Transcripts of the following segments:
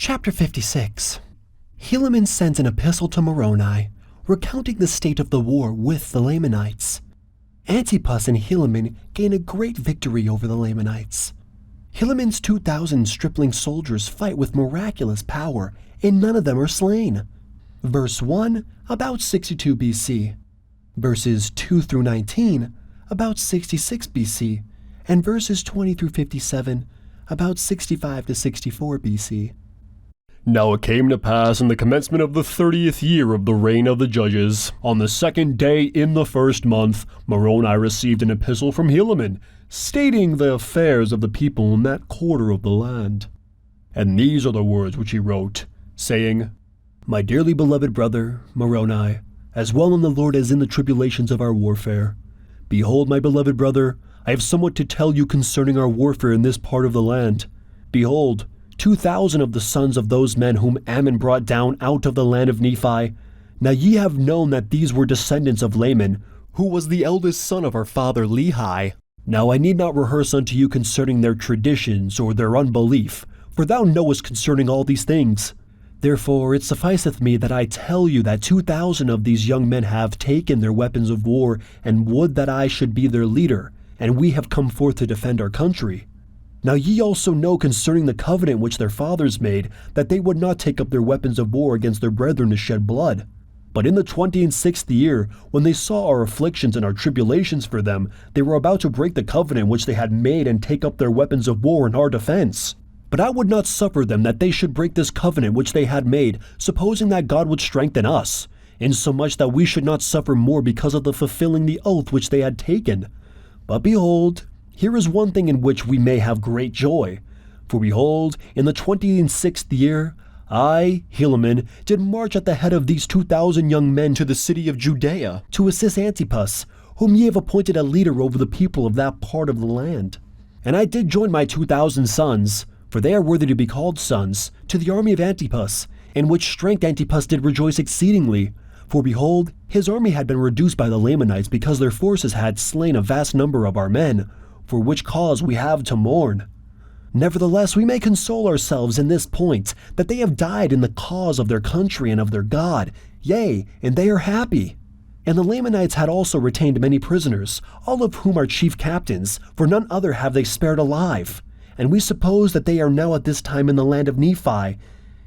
Chapter 56. Helaman sends an epistle to Moroni, recounting the state of the war with the Lamanites. Antipas and Helaman gain a great victory over the Lamanites. Helaman's 2,000 stripling soldiers fight with miraculous power, and none of them are slain. Verse 1, about 62 BC. Verses 2 through 19, about 66 BC. And verses 20 through 57, about 65 to 64 BC. Now it came to pass in the commencement of the 30th year of the reign of the judges, on the 2nd day in the 1st month, Moroni received an epistle from Helaman, stating the affairs of the people in that quarter of the land. And these are the words which he wrote, saying, My dearly beloved brother, Moroni, as well in the Lord as in the tribulations of our warfare. Behold, my beloved brother, I have somewhat to tell you concerning our warfare in this part of the land. Behold, 2,000 of the sons of those men whom Ammon brought down out of the land of Nephi. Now ye have known that these were descendants of Laman, who was the eldest son of our father Lehi. Now I need not rehearse unto you concerning their traditions or their unbelief, for thou knowest concerning all these things. Therefore it sufficeth me that I tell you that 2,000 of these young men have taken their weapons of war, and would that I should be their leader, and we have come forth to defend our country. Now ye also know concerning the covenant which their fathers made, that they would not take up their weapons of war against their brethren to shed blood. But in the 26th year, when they saw our afflictions and our tribulations for them, they were about to break the covenant which they had made and take up their weapons of war in our defense. But I would not suffer them that they should break this covenant which they had made, supposing that God would strengthen us, insomuch that we should not suffer more because of the fulfilling the oath which they had taken. But behold, here is one thing in which we may have great joy. For behold, in the 26th year, I, Helaman, did march at the head of these 2,000 young men to the city of Judea, to assist Antipas, whom ye have appointed a leader over the people of that part of the land. And I did join my 2,000 sons, for they are worthy to be called sons, to the army of Antipas, in which strength Antipas did rejoice exceedingly. For behold, his army had been reduced by the Lamanites, because their forces had slain a vast number of our men, for which cause we have to mourn. Nevertheless, we may console ourselves in this point, that they have died in the cause of their country and of their God, yea, and they are happy. And the Lamanites had also retained many prisoners, all of whom are chief captains, for none other have they spared alive. And we suppose that they are now at this time in the land of Nephi.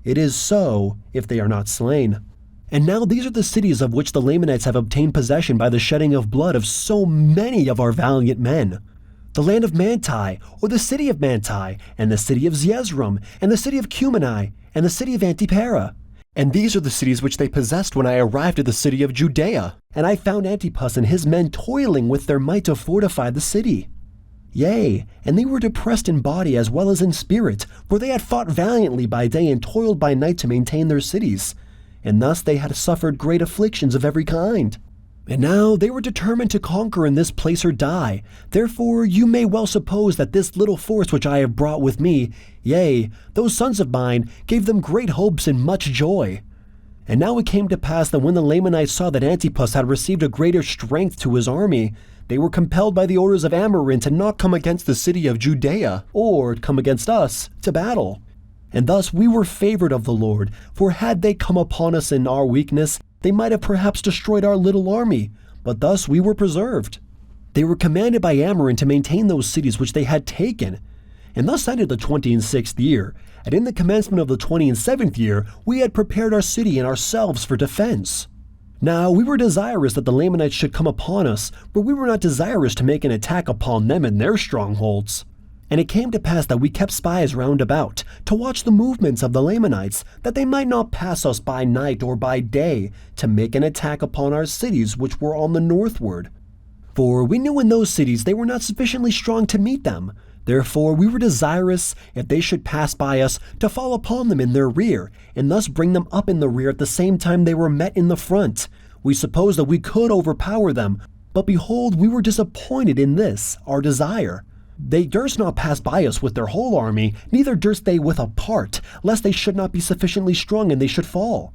It is so, if they are not slain. And now these are the cities of which the Lamanites have obtained possession by the shedding of blood of so many of our valiant men. The land of Manti, or the city of Manti, and the city of Zeezrom, and the city of Cumeni, and the city of Antipara. And these are the cities which they possessed when I arrived at the city of Judea, and I found Antipas and his men toiling with their might to fortify the city. Yea, and they were depressed in body as well as in spirit, for they had fought valiantly by day and toiled by night to maintain their cities, and thus they had suffered great afflictions of every kind. And now they were determined to conquer in this place or die. Therefore you may well suppose that this little force which I have brought with me, yea, those sons of mine, gave them great hopes and much joy. And now it came to pass that when the Lamanites saw that Antipas had received a greater strength to his army, they were compelled by the orders of Ammorin to not come against the city of Judea, or come against us, to battle. And thus we were favored of the Lord, for had they come upon us in our weakness, they might have perhaps destroyed our little army, but thus we were preserved. They were commanded by Ammorin to maintain those cities which they had taken. And thus ended the 26th year, and in the commencement of the 27th year, we had prepared our city and ourselves for defense. Now we were desirous that the Lamanites should come upon us, but we were not desirous to make an attack upon them in their strongholds. And it came to pass that we kept spies round about, to watch the movements of the Lamanites, that they might not pass us by night or by day, to make an attack upon our cities which were on the northward. For we knew in those cities they were not sufficiently strong to meet them. Therefore we were desirous, if they should pass by us, to fall upon them in their rear, and thus bring them up in the rear at the same time they were met in the front. We supposed that we could overpower them, but behold, we were disappointed in this, our desire. They durst not pass by us with their whole army, neither durst they with a part, lest they should not be sufficiently strong and they should fall.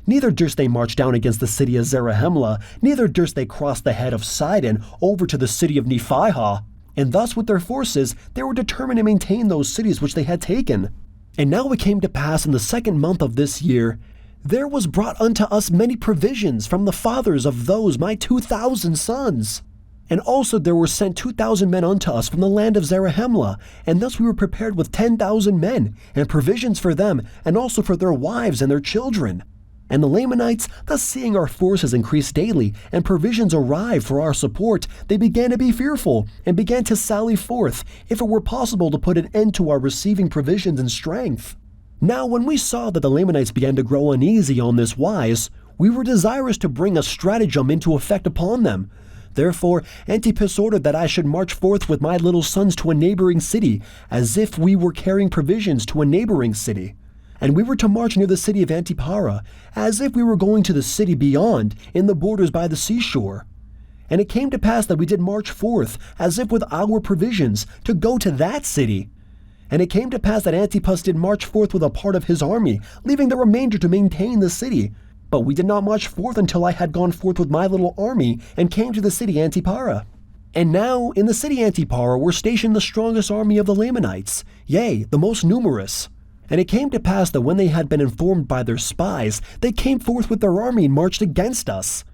Neither durst they march down against the city of Zarahemla, neither durst they cross the head of Sidon over to the city of Nephihah. And thus with their forces they were determined to maintain those cities which they had taken. And now it came to pass in the 2nd month of this year, there was brought unto us many provisions from the fathers of those my 2,000 sons. And also there were sent 2,000 men unto us from the land of Zarahemla, and thus we were prepared with 10,000 men, and provisions for them, and also for their wives and their children. And the Lamanites, thus seeing our forces increase daily, and provisions arrive for our support, they began to be fearful, and began to sally forth, if it were possible to put an end to our receiving provisions and strength. Now when we saw that the Lamanites began to grow uneasy on this wise, we were desirous to bring a stratagem into effect upon them. Therefore Antipas ordered that I should march forth with my little sons to a neighboring city, as if we were carrying provisions to a neighboring city. And we were to march near the city of Antipara, as if we were going to the city beyond, in the borders by the seashore. And it came to pass that we did march forth, as if with our provisions, to go to that city. And it came to pass that Antipas did march forth with a part of his army, leaving the remainder to maintain the city. But we did not march forth until I had gone forth with my little army, and came to the city Antipara. And now in the city Antipara were stationed the strongest army of the Lamanites, yea, the most numerous. And it came to pass that when they had been informed by their spies, they came forth with their army and marched against us.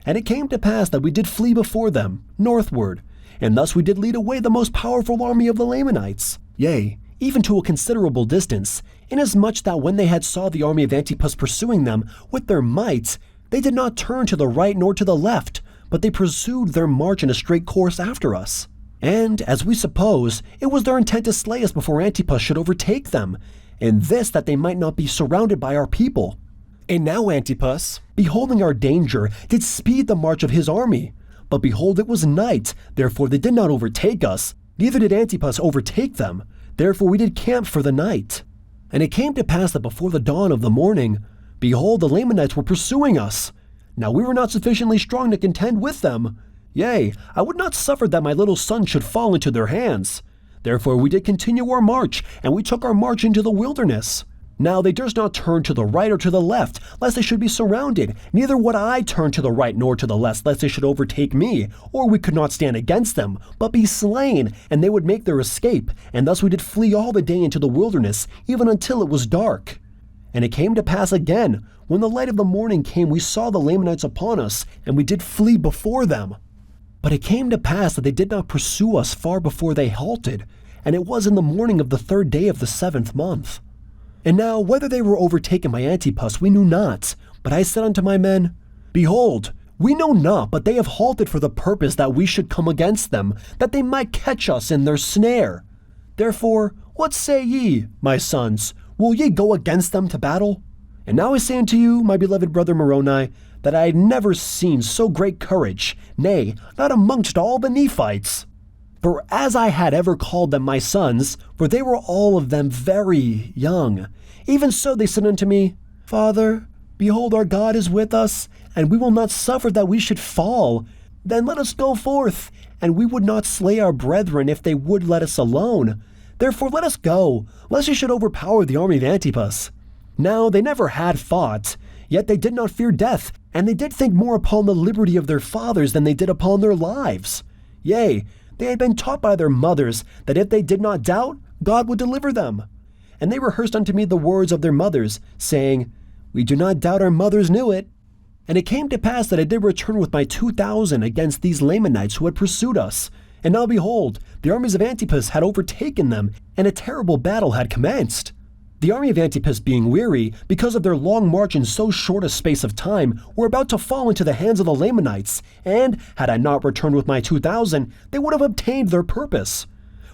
And it came to pass that we did flee before them, northward, and thus we did lead away the most powerful army of the Lamanites, yea, even to a considerable distance, inasmuch that when they had saw the army of Antipas pursuing them with their might, they did not turn to the right nor to the left, but they pursued their march in a straight course after us. And, as we suppose, it was their intent to slay us before Antipas should overtake them, and this that they might not be surrounded by our people. And now Antipas, beholding our danger, did speed the march of his army. But behold, it was night, therefore they did not overtake us, neither did Antipas overtake them. Therefore we did camp for the night. And it came to pass that before the dawn of the morning, behold, the Lamanites were pursuing us. Now we were not sufficiently strong to contend with them. Yea, I would not suffer that my little son should fall into their hands. Therefore we did continue our march, and we took our march into the wilderness. Now they durst not turn to the right or to the left, lest they should be surrounded. Neither would I turn to the right nor to the left, lest they should overtake me, or we could not stand against them, but be slain, and they would make their escape. And thus we did flee all the day into the wilderness, even until it was dark. And it came to pass again, when the light of the morning came, we saw the Lamanites upon us, and we did flee before them. But it came to pass that they did not pursue us far before they halted, and it was in the morning of the 3rd day of the 7th month. And now whether they were overtaken by Antipas we knew not, but I said unto my men, Behold, we know not, but they have halted for the purpose that we should come against them, that they might catch us in their snare. Therefore, what say ye, my sons? Will ye go against them to battle? And now I say unto you, my beloved brother Moroni, that I had never seen so great courage, nay, not amongst all the Nephites. For as I had ever called them my sons, for they were all of them very young, even so they said unto me, Father, behold, our God is with us, and we will not suffer that we should fall. Then let us go forth, and we would not slay our brethren if they would let us alone. Therefore let us go, lest we should overpower the army of Antipas. Now they never had fought, yet they did not fear death, and they did think more upon the liberty of their fathers than they did upon their lives. Yea, they had been taught by their mothers that if they did not doubt, God would deliver them. And they rehearsed unto me the words of their mothers, saying, We do not doubt our mothers knew it. And it came to pass that I did return with my 2,000 against these Lamanites who had pursued us. And now behold, the armies of Antipas had overtaken them, and a terrible battle had commenced. The army of Antipas being weary, because of their long march in so short a space of time, were about to fall into the hands of the Lamanites, and, had I not returned with my 2,000, they would have obtained their purpose.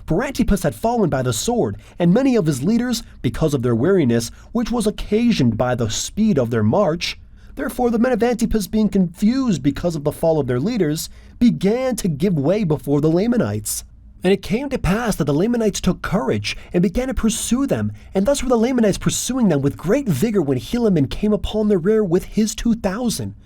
For Antipas had fallen by the sword, and many of his leaders, because of their weariness, which was occasioned by the speed of their march. Therefore the men of Antipas, being confused because of the fall of their leaders, began to give way before the Lamanites. And it came to pass that the Lamanites took courage, and began to pursue them, and thus were the Lamanites pursuing them with great vigor when Helaman came upon their rear with his 2,000,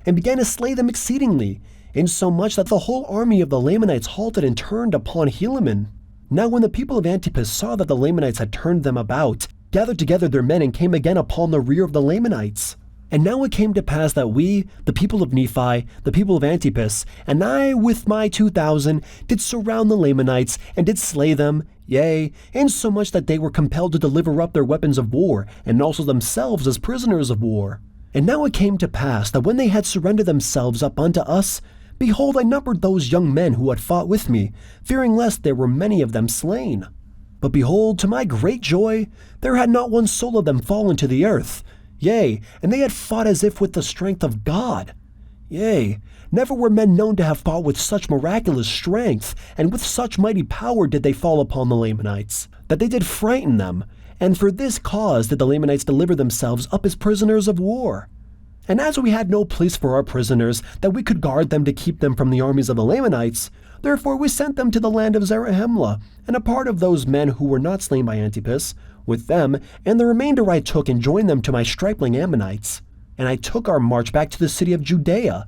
and began to slay them exceedingly, insomuch that the whole army of the Lamanites halted and turned upon Helaman. Now when the people of Antipas saw that the Lamanites had turned them about, gathered together their men and came again upon the rear of the Lamanites. And now it came to pass that we, the people of Nephi, the people of Antipas, and I with my 2,000, did surround the Lamanites, and did slay them, Yea, insomuch that they were compelled to deliver up their weapons of war, and also themselves as prisoners of war. And now it came to pass that when they had surrendered themselves up unto us, behold, I numbered those young men who had fought with me, fearing lest there were many of them slain. But behold, to my great joy, there had not one soul of them fallen to the earth. Yea, and they had fought as if with the strength of God. Yea, never were men known to have fought with such miraculous strength, and with such mighty power did they fall upon the Lamanites, that they did frighten them, and for this cause did the Lamanites deliver themselves up as prisoners of war. And as we had no place for our prisoners, that we could guard them to keep them from the armies of the Lamanites, therefore we sent them to the land of Zarahemla, and a part of those men who were not slain by Antipas, with them, and the remainder I took and joined them to my stripling Ammonites. And I took our march back to the city of Judea,